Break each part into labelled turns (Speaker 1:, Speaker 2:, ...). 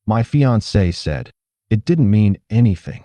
Speaker 1: My fiancé said. It didn't mean anything.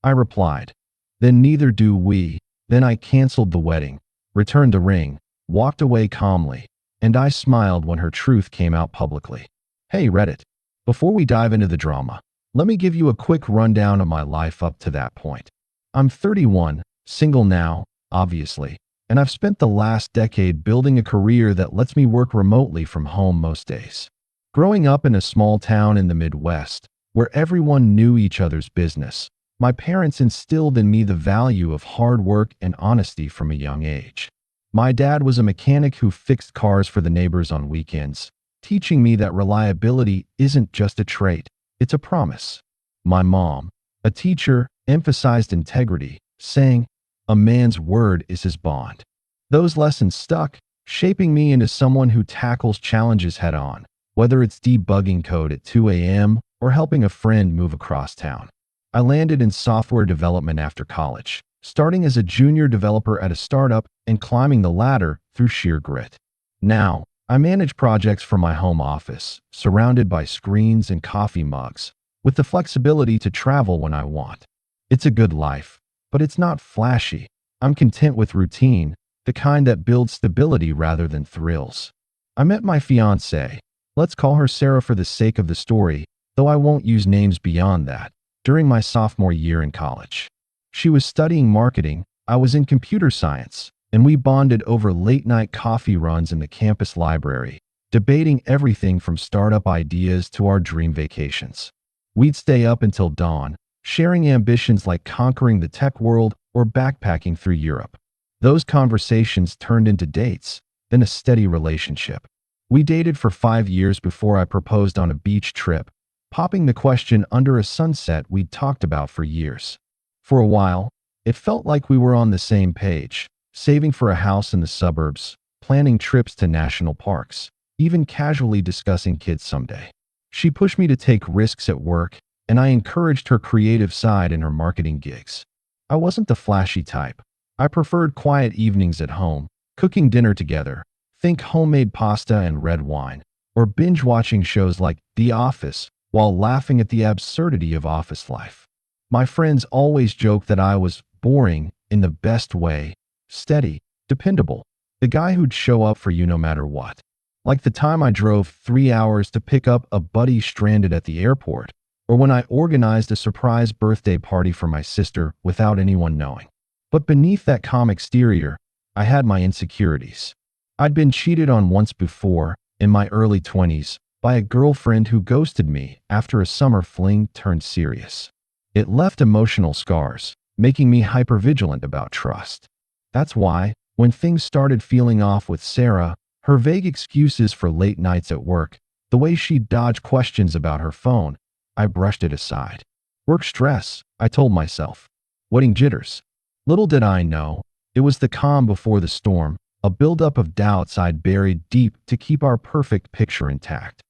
Speaker 1: I replied. Then neither do we. Then I canceled the wedding, returned the ring, walked away calmly, and I smiled when her truth came out publicly. Hey Reddit. Before we dive into the drama, let me give you a quick rundown of my life up to that point. I'm 31, single now, obviously, and I've spent the last decade building a career that lets me work remotely from home most days. Growing up in a small town in the Midwest, where everyone knew each other's business, my parents instilled in me the value of hard work and honesty from a young age. My dad was a mechanic who fixed cars for the neighbors on weekends, teaching me that reliability isn't just a trait, it's a promise. My mom, a teacher, emphasized integrity, saying, "A man's word is his bond." Those lessons stuck, shaping me into someone who tackles challenges head-on, whether it's debugging code at 2 a.m. or helping a friend move across town. I landed in software development after college, starting as a junior developer at a startup and climbing the ladder through sheer grit. Now, I manage projects from my home office, surrounded by screens and coffee mugs, with the flexibility to travel when I want. It's a good life, but it's not flashy. I'm content with routine, the kind that builds stability rather than thrills. I met my fiancée, let's call her Sarah for the sake of the story, though I won't use names beyond that, during my sophomore year in college. She was studying marketing, I was in computer science, and we bonded over late-night coffee runs in the campus library, debating everything from startup ideas to our dream vacations. We'd stay up until dawn, sharing ambitions like conquering the tech world or backpacking through Europe. Those conversations turned into dates, then a steady relationship. We dated for 5 years before I proposed on a beach trip, popping the question under a sunset we'd talked about for years. For a while, it felt like we were on the same page, saving for a house in the suburbs, planning trips to national parks, even casually discussing kids someday. She pushed me to take risks at work, and I encouraged her creative side in her marketing gigs. I wasn't the flashy type. I preferred quiet evenings at home, cooking dinner together, think homemade pasta and red wine, or binge-watching shows like The Office while laughing at the absurdity of office life. My friends always joked that I was boring in the best way, steady, dependable, the guy who'd show up for you no matter what. Like the time I drove 3 hours to pick up a buddy stranded at the airport, or when I organized a surprise birthday party for my sister without anyone knowing. But beneath that calm exterior, I had my insecurities. I'd been cheated on once before, in my early 20s, by a girlfriend who ghosted me after a summer fling turned serious. It left emotional scars, making me hypervigilant about trust. That's why, when things started feeling off with Sarah, her vague excuses for late nights at work, the way she'd dodge questions about her phone, I brushed it aside. Work stress, I told myself. Wedding jitters. Little did I know, it was the calm before the storm, a buildup of doubts I'd buried deep to keep our perfect picture intact.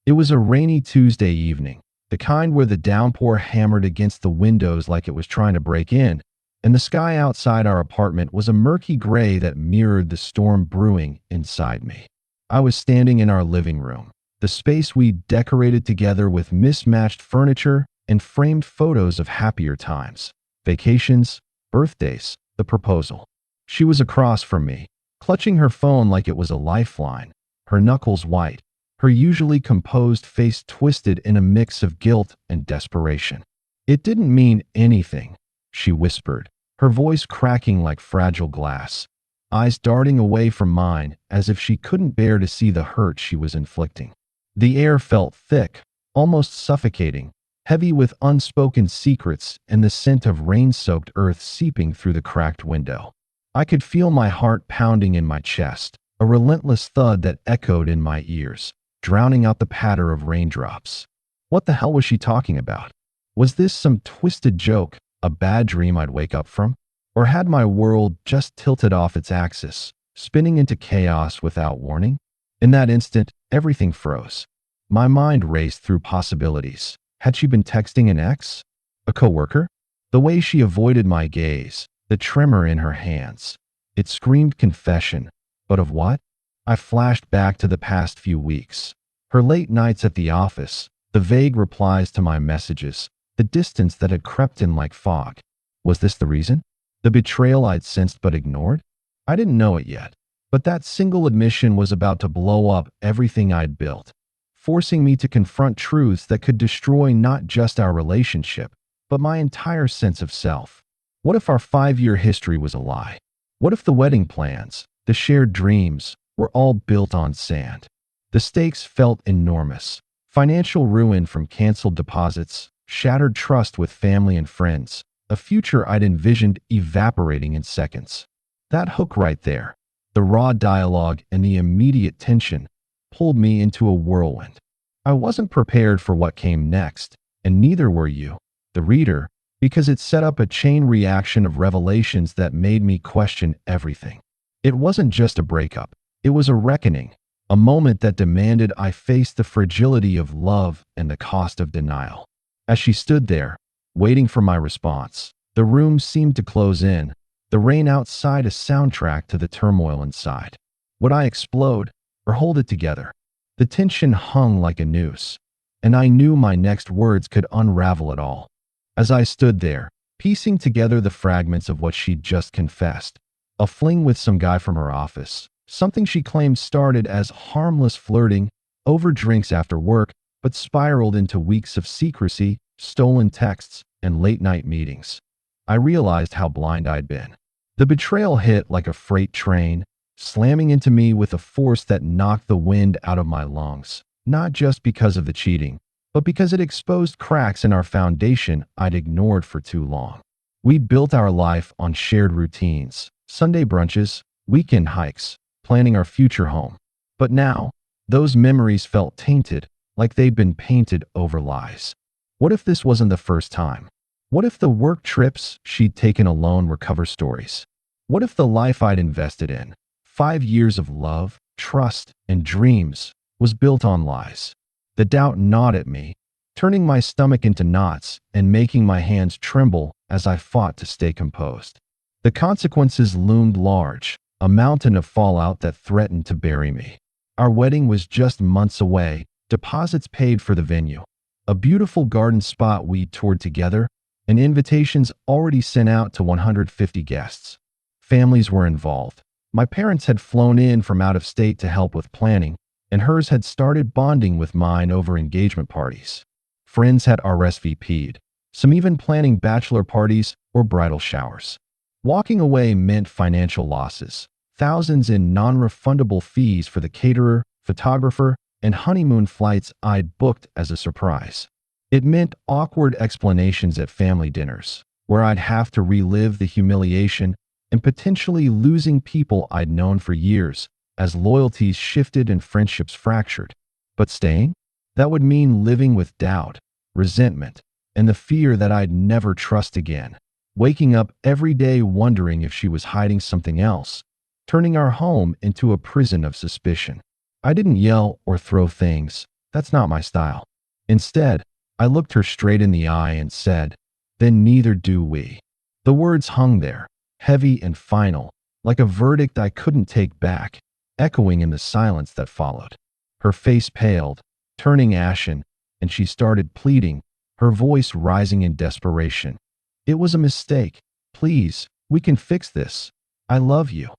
Speaker 1: It was a rainy Tuesday evening, the kind where the downpour hammered against the windows like it was trying to break in, and the sky outside our apartment was a murky gray that mirrored the storm brewing inside me. I was standing in our living room, the space we decorated together with mismatched furniture and framed photos of happier times, vacations, birthdays, the proposal. She was across from me, clutching her phone like it was a lifeline, her knuckles white, her usually composed face twisted in a mix of guilt and desperation. "It didn't mean anything," she whispered, her voice cracking like fragile glass, eyes darting away from mine as if she couldn't bear to see the hurt she was inflicting. The air felt thick, almost suffocating, heavy with unspoken secrets and the scent of rain-soaked earth seeping through the cracked window. I could feel my heart pounding in my chest, a relentless thud that echoed in my ears, drowning out the patter of raindrops. What the hell was she talking about? Was this some twisted joke, a bad dream I'd wake up from? Or had my world just tilted off its axis, spinning into chaos without warning? In that instant, everything froze. My mind raced through possibilities. Had she been texting an ex? A coworker? The way she avoided my gaze, the tremor in her hands. It screamed confession. But of what? I flashed back to the past few weeks. Her late nights at the office, the vague replies to my messages, the distance that had crept in like fog. Was this the reason? The betrayal I'd sensed but ignored? I didn't know it yet, but that single admission was about to blow up everything I'd built, forcing me to confront truths that could destroy not just our relationship, but my entire sense of self. What if our 5-year history was a lie? What if the wedding plans, the shared dreams, were all built on sand? The stakes felt enormous. Financial ruin from canceled deposits, shattered trust with family and friends, a future I'd envisioned evaporating in seconds. That hook right there, the raw dialogue and the immediate tension, pulled me into a whirlwind. I wasn't prepared for what came next, and neither were you, the reader, because it set up a chain reaction of revelations that made me question everything. It wasn't just a breakup, it was a reckoning, a moment that demanded I face the fragility of love and the cost of denial. As she stood there, waiting for my response, the room seemed to close in, the rain outside a soundtrack to the turmoil inside. Would I explode or hold it together? The tension hung like a noose, and I knew my next words could unravel it all. As I stood there, piecing together the fragments of what she'd just confessed, a fling with some guy from her office, something she claimed started as harmless flirting over drinks after work, but spiraled into weeks of secrecy, stolen texts, and late-night meetings. I realized how blind I'd been. The betrayal hit like a freight train, slamming into me with a force that knocked the wind out of my lungs, not just because of the cheating, but because it exposed cracks in our foundation I'd ignored for too long. We'd built our life on shared routines, Sunday brunches, weekend hikes, planning our future home. But now, those memories felt tainted, like they'd been painted over lies. What if this wasn't the first time? What if the work trips she'd taken alone were cover stories? What if the life I'd invested in, 5 years of love, trust, and dreams, was built on lies? The doubt gnawed at me, turning my stomach into knots and making my hands tremble as I fought to stay composed. The consequences loomed large, a mountain of fallout that threatened to bury me. Our wedding was just months away, deposits paid for the venue, a beautiful garden spot we toured together, and invitations already sent out to 150 guests. Families were involved. My parents had flown in from out of state to help with planning, and hers had started bonding with mine over engagement parties. Friends had RSVP'd, some even planning bachelor parties or bridal showers. Walking away meant financial losses, thousands in non-refundable fees for the caterer, photographer, and honeymoon flights I'd booked as a surprise. It meant awkward explanations at family dinners, where I'd have to relive the humiliation and potentially losing people I'd known for years as loyalties shifted and friendships fractured. But staying? That would mean living with doubt, resentment, and the fear that I'd never trust again. Waking up every day wondering if she was hiding something else, turning our home into a prison of suspicion. I didn't yell or throw things. That's not my style. Instead, I looked her straight in the eye and said, "Then neither do we." The words hung there, heavy and final, like a verdict I couldn't take back, echoing in the silence that followed. Her face paled, turning ashen, and she started pleading, her voice rising in desperation. "It was a mistake. Please, we can fix this. I love you."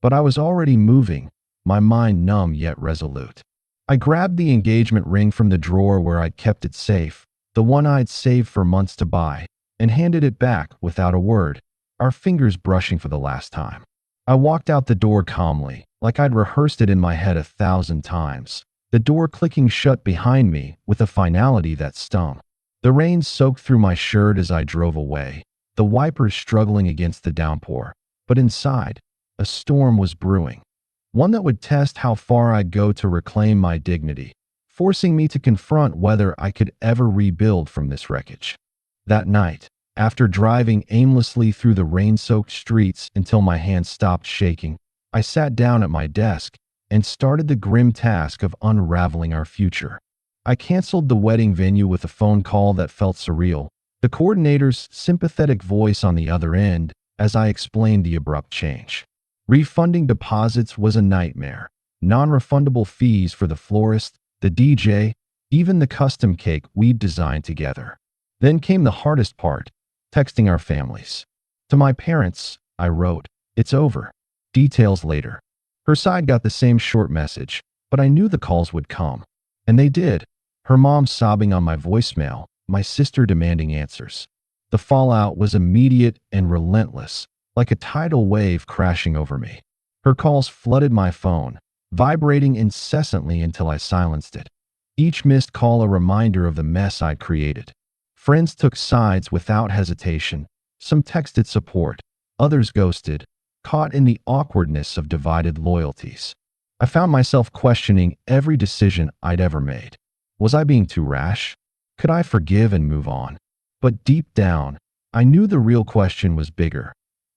Speaker 1: But I was already moving, my mind numb yet resolute. I grabbed the engagement ring from the drawer where I'd kept it safe, the one I'd saved for months to buy, and handed it back without a word, our fingers brushing for the last time. I walked out the door calmly, like I'd rehearsed it in my head 1,000 times, the door clicking shut behind me with a finality that stung. The rain soaked through my shirt as I drove away, the wipers struggling against the downpour, but inside, a storm was brewing. One that would test how far I'd go to reclaim my dignity, forcing me to confront whether I could ever rebuild from this wreckage. That night, after driving aimlessly through the rain-soaked streets until my hands stopped shaking, I sat down at my desk and started the grim task of unraveling our future. I canceled the wedding venue with a phone call that felt surreal, the coordinator's sympathetic voice on the other end as I explained the abrupt change. Refunding deposits was a nightmare. Non-refundable fees for the florist, the DJ, even the custom cake we'd designed together. Then came the hardest part, texting our families. To my parents, I wrote, "It's over. Details later." Her side got the same short message, but I knew the calls would come. And they did. Her mom sobbing on my voicemail, my sister demanding answers. The fallout was immediate and relentless, like a tidal wave crashing over me. Her calls flooded my phone, vibrating incessantly until I silenced it. Each missed call a reminder of the mess I'd created. Friends took sides without hesitation. Some texted support, others ghosted, caught in the awkwardness of divided loyalties. I found myself questioning every decision I'd ever made. Was I being too rash? Could I forgive and move on? But deep down, I knew the real question was bigger.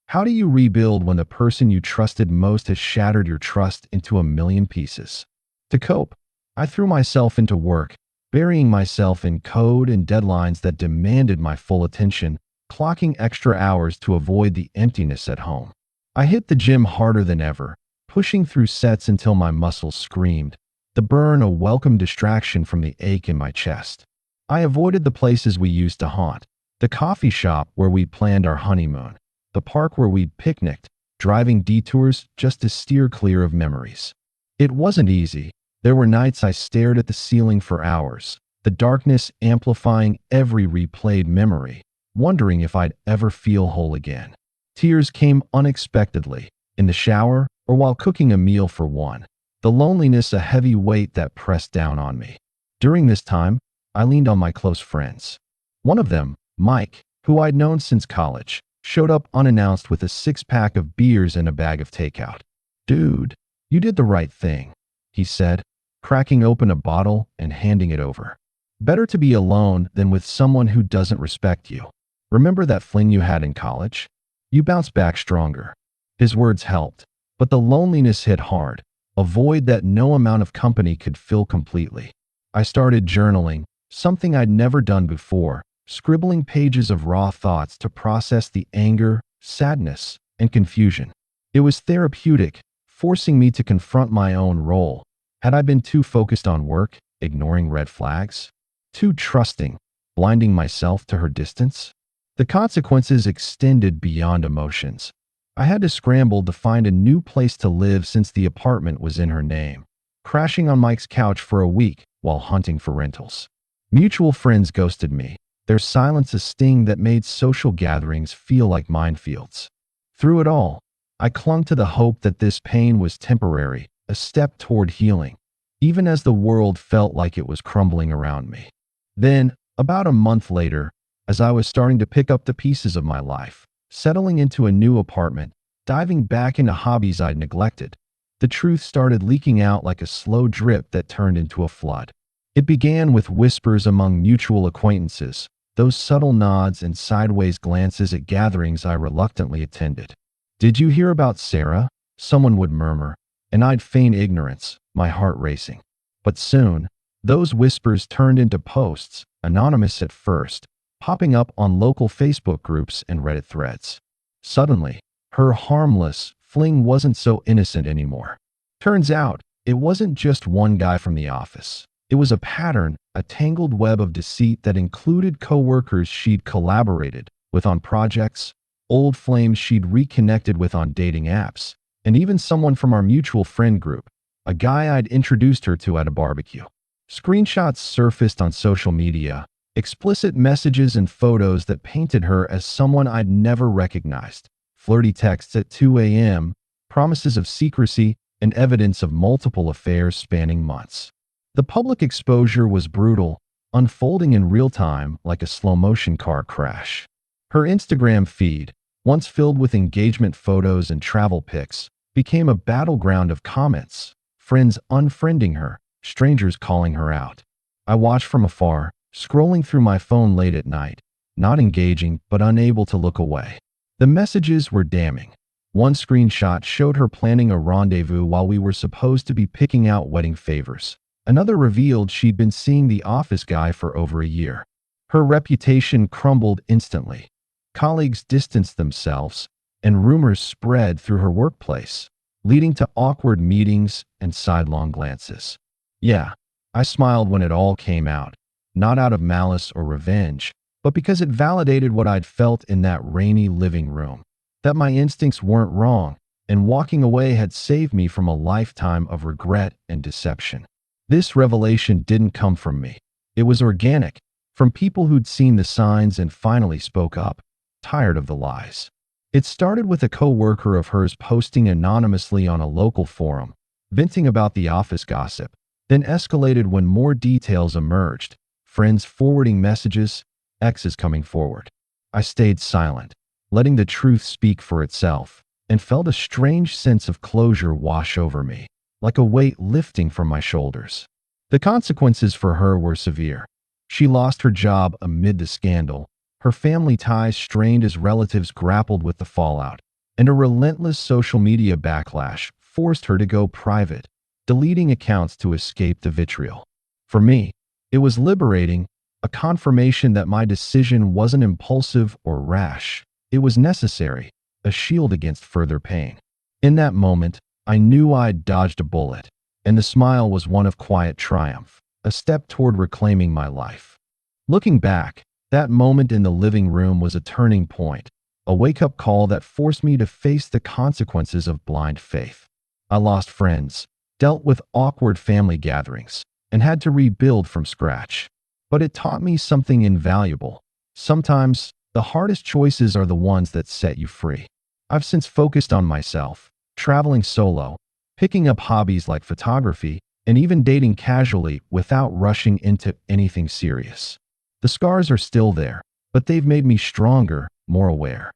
Speaker 1: How do you rebuild when the person you trusted most has shattered your trust into a million pieces? To cope, I threw myself into work, burying myself in code and deadlines that demanded my full attention, clocking extra hours to avoid the emptiness at home. I hit the gym harder than ever, pushing through sets until my muscles screamed, the burn a welcome distraction from the ache in my chest. I avoided the places we used to haunt, the coffee shop where we planned our honeymoon, the park where we'd picnicked, driving detours just to steer clear of memories. It wasn't easy. There were nights I stared at the ceiling for hours, the darkness amplifying every replayed memory, wondering if I'd ever feel whole again. Tears came unexpectedly, in the shower or while cooking a meal for one, the loneliness a heavy weight that pressed down on me. During this time, I leaned on my close friends. One of them, Mike, who I'd known since college, showed up unannounced with a six-pack of beers and a bag of takeout. "Dude, you did the right thing," he said, cracking open a bottle and handing it over. "Better to be alone than with someone who doesn't respect you. Remember that fling you had in college? You bounced back stronger." His words helped, but the loneliness hit hard, a void that no amount of company could fill completely. I started journaling, something I'd never done before, scribbling pages of raw thoughts to process the anger, sadness, and confusion. It was therapeutic, forcing me to confront my own role. Had I been too focused on work, ignoring red flags? Too trusting, blinding myself to her distance? The consequences extended beyond emotions. I had to scramble to find a new place to live since the apartment was in her name, crashing on Mike's couch for a week while hunting for rentals. Mutual friends ghosted me, their silence a sting that made social gatherings feel like minefields. Through it all, I clung to the hope that this pain was temporary, a step toward healing, even as the world felt like it was crumbling around me. Then, about a month later, as I was starting to pick up the pieces of my life, settling into a new apartment, diving back into hobbies I'd neglected, the truth started leaking out like a slow drip that turned into a flood. It began with whispers among mutual acquaintances, those subtle nods and sideways glances at gatherings I reluctantly attended. "Did you hear about Sarah?" someone would murmur, and I'd feign ignorance, my heart racing. But soon, those whispers turned into posts, anonymous at first, popping up on local Facebook groups and Reddit threads. Suddenly, her harmless fling wasn't so innocent anymore. Turns out, it wasn't just one guy from the office. It was a pattern, a tangled web of deceit that included coworkers she'd collaborated with on projects, old flames she'd reconnected with on dating apps, and even someone from our mutual friend group, a guy I'd introduced her to at a barbecue. Screenshots surfaced on social media, explicit messages and photos that painted her as someone I'd never recognized, flirty texts at 2 a.m., promises of secrecy, and evidence of multiple affairs spanning months. The public exposure was brutal, unfolding in real time like a slow-motion car crash. Her Instagram feed, once filled with engagement photos and travel pics, became a battleground of comments, friends unfriending her, strangers calling her out. I watched from afar, scrolling through my phone late at night, not engaging but unable to look away. The messages were damning. One screenshot showed her planning a rendezvous while we were supposed to be picking out wedding favors. Another revealed she'd been seeing the office guy for over a year. Her reputation crumbled instantly. Colleagues distanced themselves, and rumors spread through her workplace, leading to awkward meetings and sidelong glances. Yeah, I smiled when it all came out, not out of malice or revenge, but because it validated what I'd felt in that rainy living room, that my instincts weren't wrong, and walking away had saved me from a lifetime of regret and deception. This revelation didn't come from me. It was organic, from people who'd seen the signs and finally spoke up, tired of the lies. It started with a coworker of hers posting anonymously on a local forum, venting about the office gossip, then escalated when more details emerged, friends forwarding messages, exes coming forward. I stayed silent, letting the truth speak for itself, and felt a strange sense of closure wash over me, like a weight lifting from my shoulders. The consequences for her were severe. She lost her job amid the scandal, her family ties strained as relatives grappled with the fallout, and a relentless social media backlash forced her to go private, deleting accounts to escape the vitriol. For me, it was liberating, a confirmation that my decision wasn't impulsive or rash. It was necessary, a shield against further pain. In that moment, I knew I'd dodged a bullet, and the smile was one of quiet triumph, a step toward reclaiming my life. Looking back, that moment in the living room was a turning point, a wake-up call that forced me to face the consequences of blind faith. I lost friends, dealt with awkward family gatherings, and had to rebuild from scratch. But it taught me something invaluable. Sometimes, the hardest choices are the ones that set you free. I've since focused on myself, traveling solo, picking up hobbies like photography, and even dating casually without rushing into anything serious. The scars are still there, but they've made me stronger, more aware.